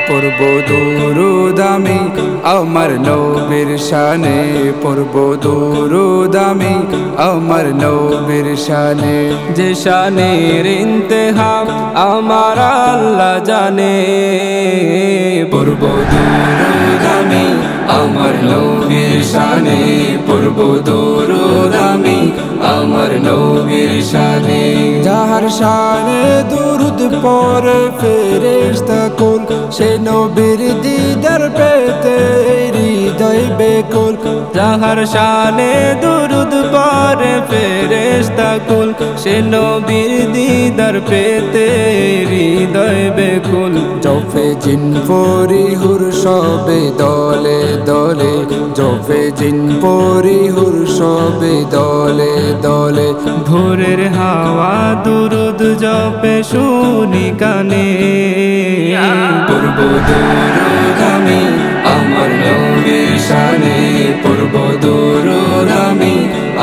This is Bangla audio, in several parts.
পড়ব দুরূদ আমি আমার নবীর শানে, পড়ব দুরূদ আমি আমার নবীর শানে। যে শানের ইন্তেহা আমার আল্লাহ জানে, পড়ব দুরূদ আমি আমার নবীর শানে, পড়ব দুরূদ আমি আমার নবীর শানে। যাহার শানে দুরূদ পড়ে ফেরেশতা কুল, সে নবীর দিদার পেতে হৃদয় বেকুল। যাহার শানে দুরূদ পড়ে ফেরেশতা কুল, সে নবীর দিদার পেতে হৃদয় বেকুল। জফে জিন পরি হুর সবে দলে দলে, জফে জিন পরি হুর সবে দলে দলে। ভোরের হাওয়া দুরূদ জপে শুনি কানে, পড়ব দুরূদ আমি আমার নবীর শানে, পড়ব দুরূদ আমি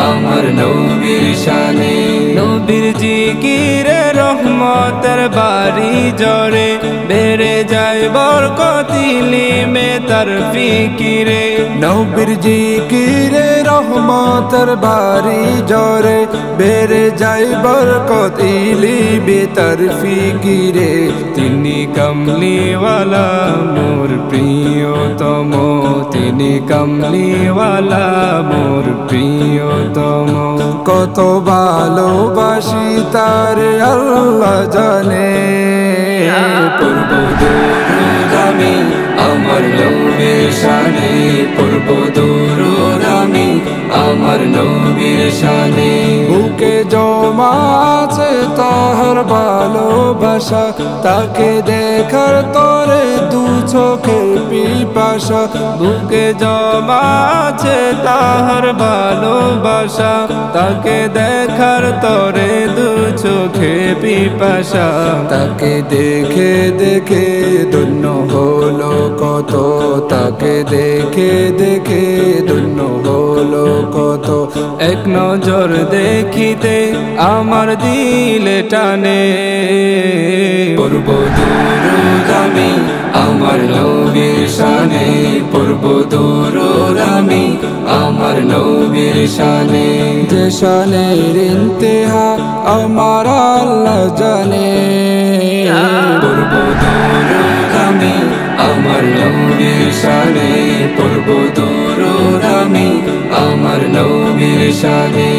আমার নবীর শানে। নবীর জিকিরে রহমতের বাড়ি জরে, বেড়ে যায় বরকত ইলমে তার ফিকিরে। নবীর জিকিরে রহমতের বাড়ি জরে, বেড়ে যায় বরকত ইলমে তার ফিকিরে। তিনি কমলিওয়ালা মোর প্রিয়তম, তিনি কমলিওয়ালা মোর প্রিয়তম। কত ভালোবাসি তার আল্লাহ জানে, পড়ব দুরূদ আমি আমার নবীর শানে, পড়ব দুরূদ আমি আমার নবীর শানে। বুকে জমা আছে তাহার ভালোবাসা, তাকে দেখার তরে দু চোখের পিপাসা। বুকে জমা আছে তাহার ভালোবাসা, তাকে দেখার তরে দু চোখে পিপাসা। তাকে দেখে দেখে ধন্য হলো কত, তাকে দেখে দেখে ধন্য হলো কত। এক নজর দেখিতে আমার দিলে টানে, পড়ব দুরূদ আমি আমার নবীর শানে, পড়ব দুরূদ আমি আমার নবীর শানে। যে শানের ইন্তেহা আমার আল্লাহ জানে, পড়ব দুরূদ আমি আমার নবীর শানে, পড়ব দুরূদ আমি আমার নবীর শানে।